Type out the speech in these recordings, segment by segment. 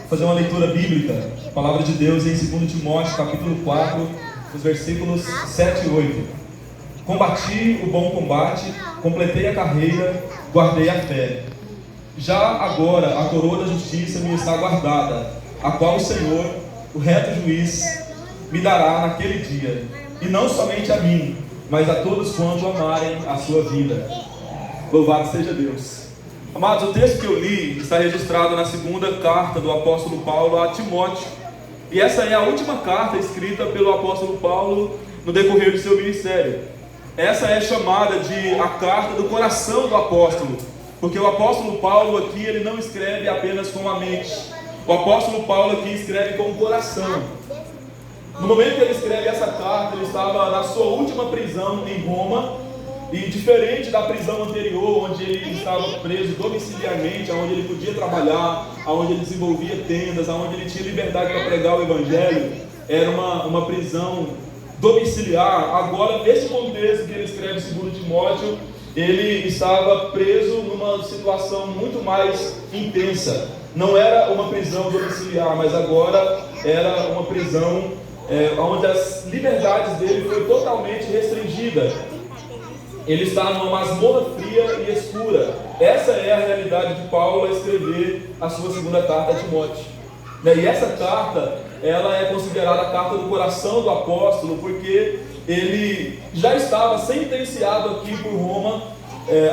fazer uma leitura bíblica, a palavra de Deus em 2 Timóteo, capítulo 4, os versículos 7 e 8. Combati o bom combate, completei a carreira, guardei a fé. Já agora a coroa da justiça me está guardada, a qual o Senhor, o reto juiz, me dará naquele dia, e não somente a mim, mas a todos quantos amarem a sua vida. Louvado seja Deus. Amados, o texto que eu li está registrado na segunda carta do apóstolo Paulo a Timóteo, e essa é a última carta escrita pelo apóstolo Paulo no decorrer do seu ministério. Essa é chamada de a carta do coração do apóstolo, porque o apóstolo Paulo aqui, ele não escreve apenas com a mente. O apóstolo Paulo aqui escreve com o coração. No momento que ele escreve essa carta, ele estava na sua última prisão em Roma, e diferente da prisão anterior, onde ele estava preso domiciliarmente, onde ele podia trabalhar, onde ele desenvolvia tendas, onde ele tinha liberdade para pregar o evangelho, era uma prisão domiciliar. Agora, nesse contexto que ele escreve segundo Timóteo, ele estava preso numa situação muito mais intensa. Não era uma prisão domiciliar, mas agora era uma prisão onde as liberdades dele foi totalmente restringida. Ele está numa masmorra fria e escura. Essa é a realidade de Paulo a escrever a sua segunda carta a Timóteo. E essa carta, ela é considerada a carta do coração do apóstolo, porque ele já estava sentenciado aqui por Roma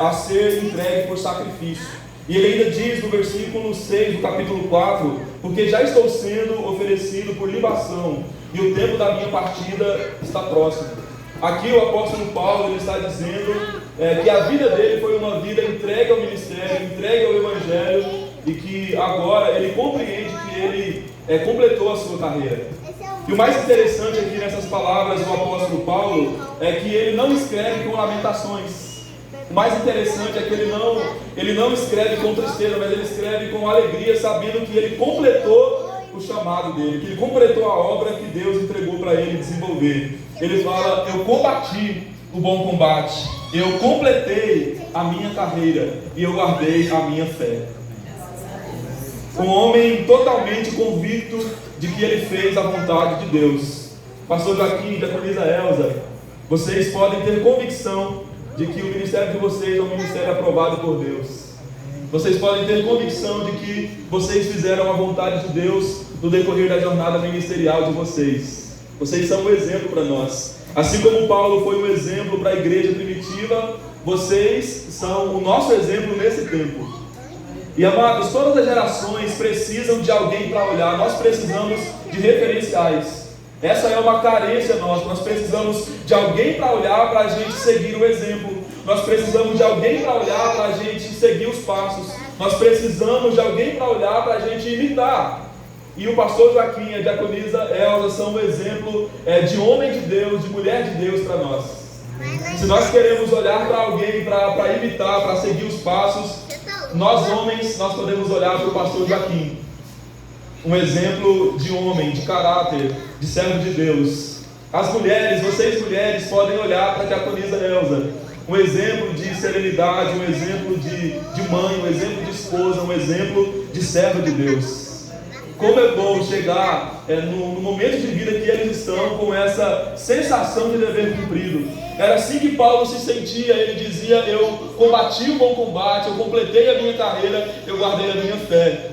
a ser entregue por sacrifício. E ele ainda diz no versículo 6 do capítulo 4: porque já estou sendo oferecido por libação, e o tempo da minha partida está próximo. Aqui o apóstolo Paulo ele está dizendo que a vida dele foi uma vida entregue ao ministério, entregue ao evangelho, e que agora ele compreende que ele completou a sua carreira. E o mais interessante aqui nessas palavras do apóstolo Paulo é que ele não escreve com lamentações. O mais interessante é que ele não escreve com tristeza, mas ele escreve com alegria, sabendo que ele completou o chamado dele, que ele completou a obra que Deus entregou para ele desenvolver. Ele fala: eu combati o bom combate, eu completei a minha carreira e eu guardei a minha fé. Um homem totalmente convicto de que ele fez a vontade de Deus. Pastor Joaquim, diaconisa Elza, vocês podem ter convicção de que o ministério de vocês é um ministério aprovado por Deus. Vocês podem ter convicção de que vocês fizeram a vontade de Deus no decorrer da jornada ministerial de vocês. Vocês são um exemplo para nós. Assim como Paulo foi um exemplo para a igreja primitiva, vocês são o nosso exemplo nesse tempo. E amados, todas as gerações precisam de alguém para olhar. Nós precisamos de referenciais. Essa é uma carência nossa. Nós precisamos de alguém para olhar, para a gente seguir o exemplo. Nós precisamos de alguém para olhar, para a gente seguir os passos. Nós precisamos de alguém para olhar, para a gente imitar. E o pastor Joaquim e a diaconisa Elza são um exemplo de homem de Deus, de mulher de Deus para nós. Se nós queremos olhar para alguém, para imitar, para seguir os passos, nós homens, nós podemos olhar para o pastor Joaquim. Um exemplo de homem, de caráter, de servo de Deus. As mulheres, vocês mulheres, podem olhar para a diaconisa Elza. Um exemplo de serenidade, um exemplo de mãe, um exemplo de esposa, um exemplo de servo de Deus. Como é bom chegar no momento de vida que eles estão com essa sensação de dever cumprido. Era assim que Paulo se sentia. Ele dizia: eu combati o bom combate, eu completei a minha carreira, eu guardei a minha fé.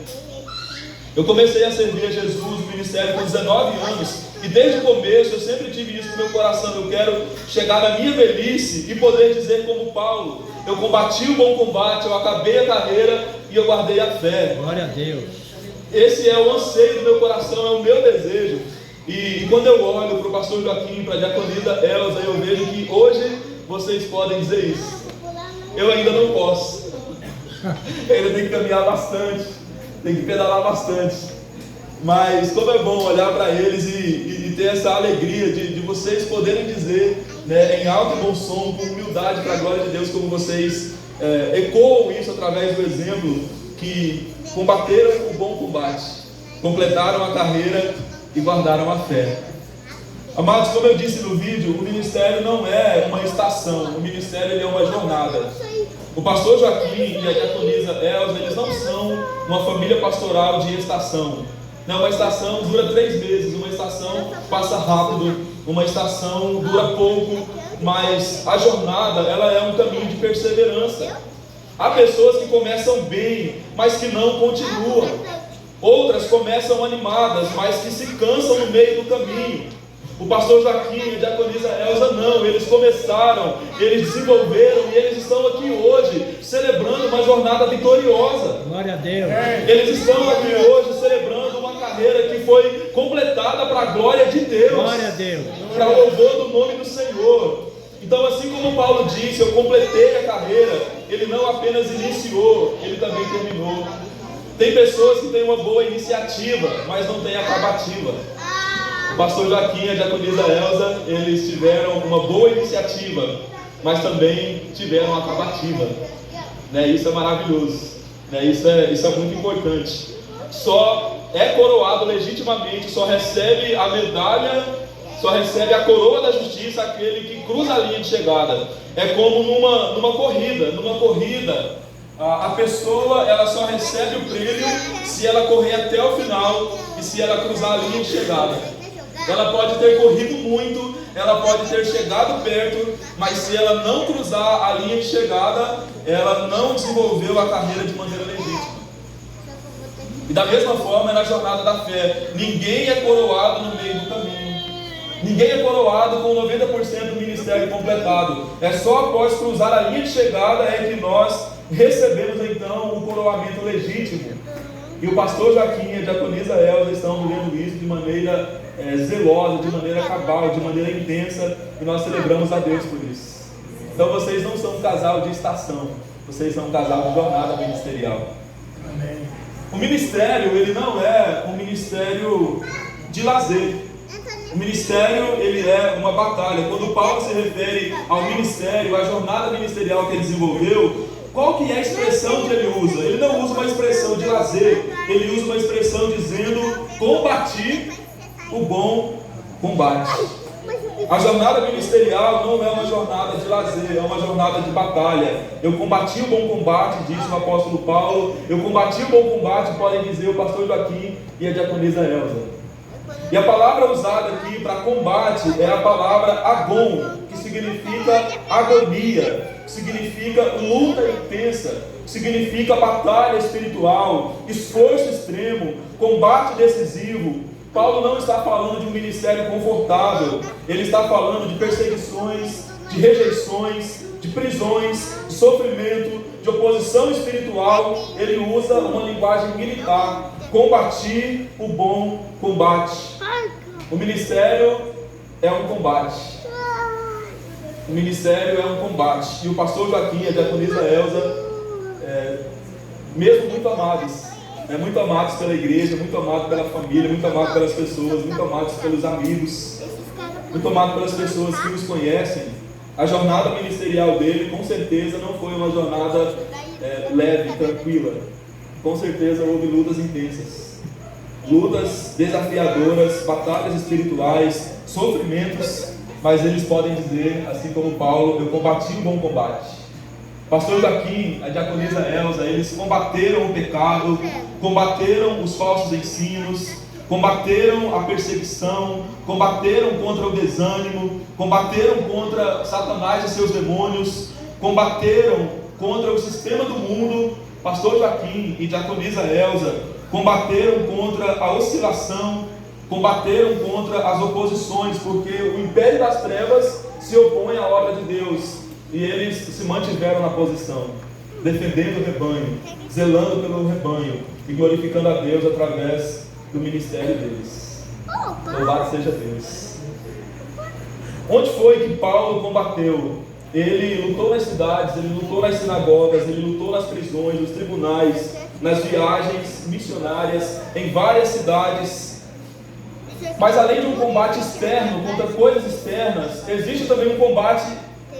Eu comecei a servir a Jesus no ministério com 19 anos, e desde o começo eu sempre tive isso no meu coração. Eu quero chegar na minha velhice e poder dizer como Paulo: eu combati o bom combate, eu acabei a carreira e eu guardei a fé. Glória a Deus. Esse é o anseio do meu coração, é o meu desejo. E quando eu olho para o pastor Joaquim, para a diaconisa Elza, eu vejo que hoje vocês podem dizer isso. Eu ainda não posso. Eu ainda tenho que caminhar bastante, tenho que pedalar bastante. Mas como é bom olhar para eles e ter essa alegria de vocês poderem dizer, em alto e bom som, com humildade para a glória de Deus, como vocês ecoam isso através do exemplo, que combateram o bom combate, completaram a carreira e guardaram a fé. Amados, como eu disse no vídeo, o ministério não é uma estação, o ministério é uma jornada. O pastor Joaquim e a diaconisa Elza, eles não são uma família pastoral de estação. Não, uma estação dura 3 meses, uma estação passa rápido, uma estação dura pouco, mas a jornada, ela é um caminho de perseverança. Há pessoas que começam bem, mas que não continuam. Outras começam animadas, mas que se cansam no meio do caminho. O pastor Joaquim e a diaconisa Elza não, eles começaram, eles desenvolveram e eles estão aqui hoje celebrando uma jornada vitoriosa. Glória a Deus. Eles estão aqui hoje celebrando uma carreira que foi completada para a glória de Deus. Glória a Deus. Para o louvor do nome do Senhor. Então, assim como Paulo disse, eu completei a carreira, ele não apenas iniciou, ele também terminou. Tem pessoas que têm uma boa iniciativa, mas não têm acabativa. O pastor Joaquim e a diaconisa Elza, eles tiveram uma boa iniciativa, mas também tiveram uma acabativa. Isso é maravilhoso. Isso é muito importante. Só é coroado legitimamente, só recebe a medalha, só recebe a coroa da justiça aquele que cruza a linha de chegada. É como numa corrida. Numa corrida, a pessoa ela só recebe o prêmio se ela correr até o final e se ela cruzar a linha de chegada. Ela pode ter corrido muito, ela pode ter chegado perto, mas se ela não cruzar a linha de chegada, ela não desenvolveu a carreira de maneira legítima. E da mesma forma é na jornada da fé. Ninguém é coroado no meio do caminho. Ninguém é coroado com 90% do ministério completado. É só após cruzar a linha de chegada é que nós recebemos então o coroamento legítimo. E o pastor Joaquim e a diaconisa Elza estão vivendo isso de maneira zelosa, de maneira cabal, de maneira intensa, e nós celebramos a Deus por isso. Então vocês não são um casal de estação, vocês são um casal de jornada ministerial. Amém. O ministério, ele não é um ministério de lazer. O ministério, ele é uma batalha. Quando Paulo se refere ao ministério, à jornada ministerial que ele desenvolveu, qual que é a expressão que ele usa? Ele não usa uma expressão de lazer, ele usa uma expressão dizendo: combati o bom combate. A jornada ministerial não é uma jornada de lazer, é uma jornada de batalha. Eu combati o bom combate, disse o apóstolo Paulo. Eu combati o bom combate, podem dizer o pastor Joaquim e a diaconisa Elza. E a palavra usada aqui para combate é a palavra agon, que significa agonia, que significa luta intensa, que significa batalha espiritual, esforço extremo, combate decisivo. Paulo não está falando de um ministério confortável, ele está falando de perseguições, de rejeições, de prisões, de sofrimento, de oposição espiritual. Ele usa uma linguagem militar: combati o bom combate. O ministério é um combate. O ministério é um combate. E o pastor Joaquim e a diaconisa Elza, mesmo muito amados, muito amados pela igreja, muito amados pela família, muito amados pelas pessoas, muito amados pelos amigos, muito amados pelas pessoas que os conhecem, a jornada ministerial dele com certeza não foi uma jornada leve, tranquila. Com certeza houve lutas intensas, lutas desafiadoras, batalhas espirituais, sofrimentos, mas eles podem dizer, assim como Paulo: eu combati o bom combate. Pastor Joaquim, a diaconisa Elza, eles combateram o pecado, combateram os falsos ensinos, combateram a perseguição, combateram contra o desânimo, combateram contra Satanás e seus demônios, combateram contra o sistema do mundo. Pastor Joaquim e diaconisa Elza combateram contra a oscilação, combateram contra as oposições, porque o império das trevas se opõe à obra de Deus. E eles se mantiveram na posição, defendendo o rebanho, zelando pelo rebanho e glorificando a Deus através do ministério deles. Louvado seja Deus. Onde foi que Paulo combateu? Ele lutou nas cidades, ele lutou nas sinagogas, ele lutou nas prisões, nos tribunais, nas viagens missionárias, em várias cidades. Mas além de um combate externo contra coisas externas, existe também um combate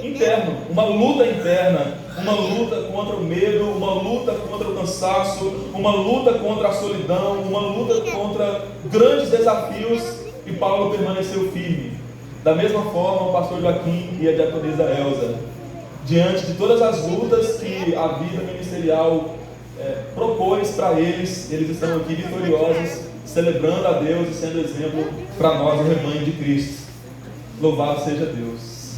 interno, uma luta interna, uma luta contra o medo, uma luta contra o cansaço, uma luta contra a solidão, uma luta contra grandes desafios, e Paulo permaneceu firme. Da mesma forma, o pastor Joaquim e a diaconisa Elza. diante de todas as lutas que a vida ministerial propôs para eles. Eles estão aqui vitoriosos, celebrando a Deus e sendo exemplo para nós, o rebanho de Cristo. Louvado seja Deus.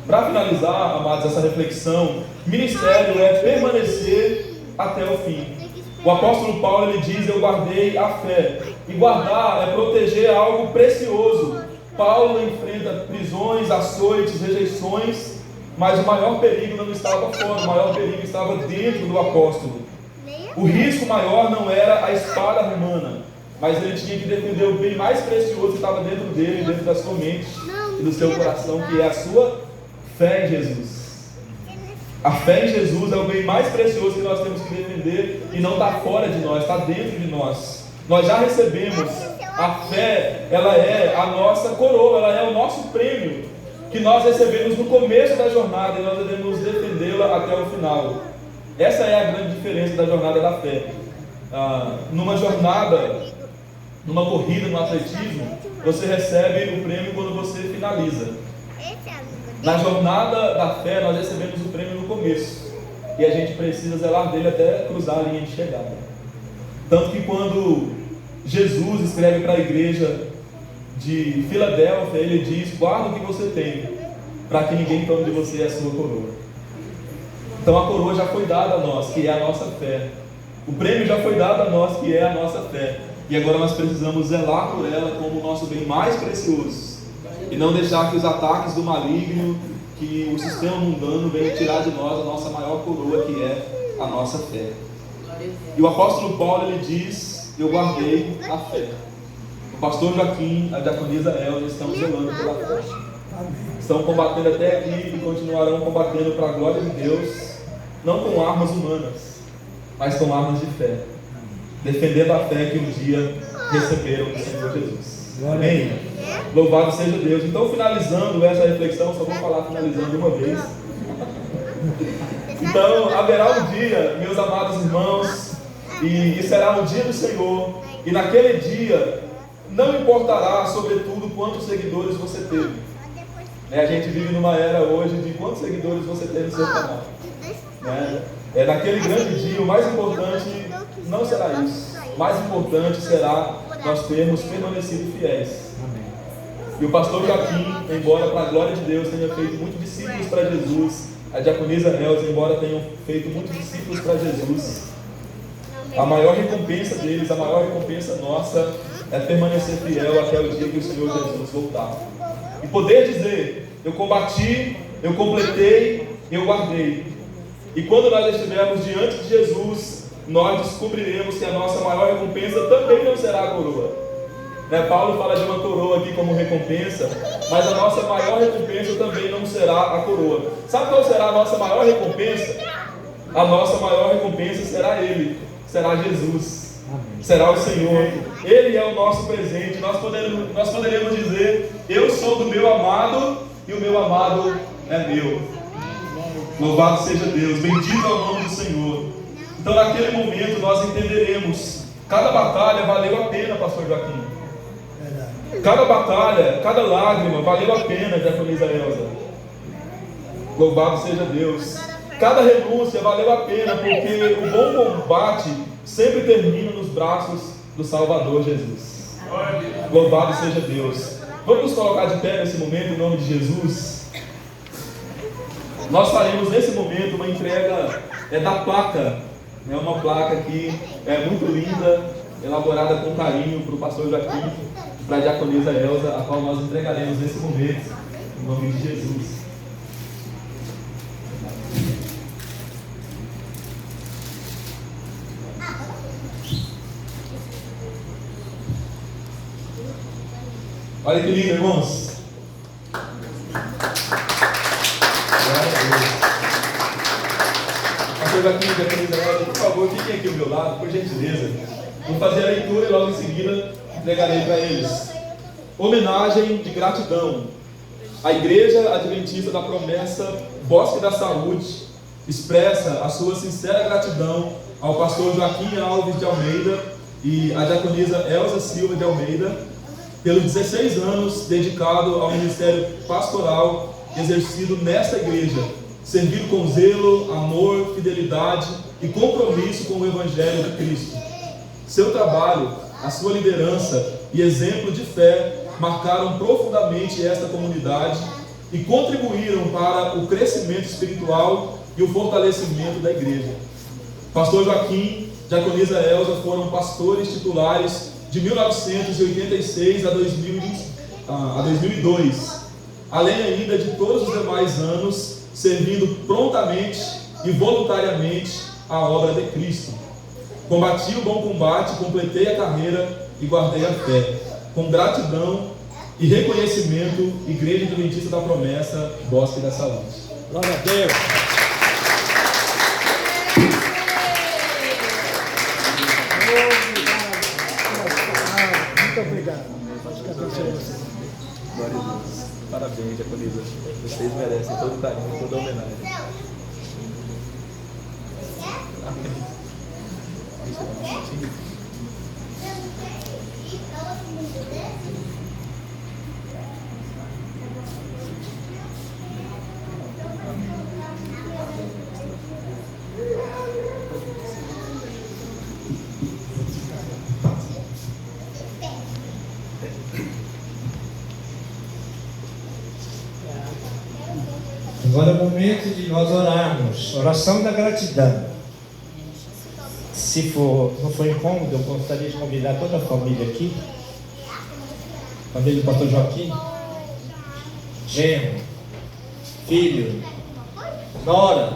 Para finalizar, amados, essa reflexão, ministério é permanecer até o fim. O apóstolo Paulo, ele diz: eu guardei a fé. E guardar é proteger algo precioso. Paulo enfrenta prisões, açoites, rejeições, mas o maior perigo não estava fora, o maior perigo estava dentro do apóstolo. O risco maior não era a espada romana, mas ele tinha que defender o bem mais precioso que estava dentro dele, dentro da sua mente e do seu coração, que é a sua fé em Jesus. A fé em Jesus é o bem mais precioso que nós temos que defender, e não está fora de nós, está dentro de nós. Nós já recebemos a fé, ela é a nossa coroa, ela é o nosso prêmio, que nós recebemos no começo da jornada, e nós devemos defendê-la até o final. Essa é a grande diferença da jornada da fé. Numa jornada, numa corrida, no atletismo, você recebe o prêmio quando você finaliza. Na jornada da fé, nós recebemos o prêmio no começo, e a gente precisa zelar dele até cruzar a linha de chegada. Tanto que quando Jesus escreve para a igreja de Filadélfia, ele diz: guarda o que você tem, para que ninguém tome de você a sua coroa. Então a coroa já foi dada a nós, que é a nossa fé. O prêmio já foi dado a nós, que é a nossa fé. E agora nós precisamos zelar por ela como o nosso bem mais precioso, e não deixar que os ataques do maligno, que o sistema mundano venha tirar de nós a nossa maior coroa, que é a nossa fé. E o apóstolo Paulo, ele diz: eu guardei a fé. O pastor Joaquim, a diaconisa Elza estão zelando pela fé. Estão combatendo até aqui e continuarão combatendo para a glória de Deus, não com armas humanas, mas com armas de fé, defendendo a fé que um dia receberam do Senhor Jesus. Amém? Louvado seja Deus. Então, finalizando essa reflexão, só vou falar finalizando uma vez. Então, haverá um dia, meus amados irmãos, e será o dia do Senhor, e naquele dia não importará, sobretudo, quantos seguidores você teve. A gente vive numa era hoje de quantos seguidores você tem no seu canal. Naquele grande dia, o mais importante não será isso. O mais importante será nós termos permanecido fiéis. E o pastor Joaquim, embora para a glória de Deus tenha feito muitos discípulos para Jesus, a diaconisa Elza, embora tenham feito muitos discípulos para Jesus, a maior recompensa deles, a maior recompensa nossa, é permanecer fiel até o dia que o Senhor Jesus voltar. E poder dizer: eu combati, eu completei, eu guardei. E quando nós estivermos diante de Jesus, nós descobriremos que a nossa maior recompensa também não será a coroa. Paulo fala de uma coroa aqui como recompensa, mas a nossa maior recompensa também não será a coroa. Sabe qual será a nossa maior recompensa? A nossa maior recompensa será Ele, será Jesus, será o Senhor. Ele é o nosso presente. Nós poderemos dizer: eu sou do meu amado e o meu amado é meu. Louvado seja Deus, bendito é o nome do Senhor. Então naquele momento nós entenderemos: cada batalha valeu a pena, pastor Joaquim. Cada batalha, cada lágrima valeu a pena, diaconisa Elza. Louvado seja Deus. Cada renúncia valeu a pena, porque o bom combate sempre termina nos braços do Salvador Jesus. Louvado seja Deus. Vamos nos colocar de pé nesse momento em nome de Jesus. Nós faremos nesse momento uma entrega da placa. É uma placa aqui muito linda, elaborada com carinho para o pastor Joaquim, para a diaconisa Elza, a qual nós entregaremos nesse momento, em nome de Jesus. Olha que lindo, irmãos. Pastor Joaquim, diaconisa Elza, por favor, fiquem aqui ao meu lado, por gentileza. Vou fazer a leitura e logo em seguida entregarei para eles. Homenagem de gratidão. A Igreja Adventista da Promessa Bosque da Saúde expressa a sua sincera gratidão ao pastor Joaquim Alves de Almeida e à diaconisa Elza Silva de Almeida pelos 16 anos dedicado ao ministério pastoral exercido nesta igreja, servindo com zelo, amor, fidelidade e compromisso com o Evangelho de Cristo. Seu trabalho, a sua liderança e exemplo de fé marcaram profundamente esta comunidade e contribuíram para o crescimento espiritual e o fortalecimento da igreja. Pastor Joaquim, diaconisa Elza foram pastores titulares de 1986 a 2002, além ainda de todos os demais anos, servindo prontamente e voluntariamente a obra de Cristo. Combati o bom combate, completei a carreira e guardei a fé. Com gratidão e reconhecimento, Igreja Adventista da Promessa, Bosque da Saúde. Glória a Deus. Muito obrigado. Pode ficar abençoando você. Glória a Deus. Parabéns, diaconisa. Vocês merecem todo o carinho, toda a homenagem. Agora é o momento de nós orarmos, oração da gratidão. Se não for incômodo, eu gostaria de convidar toda a família aqui, família do pastor Joaquim, genro, filho, nora,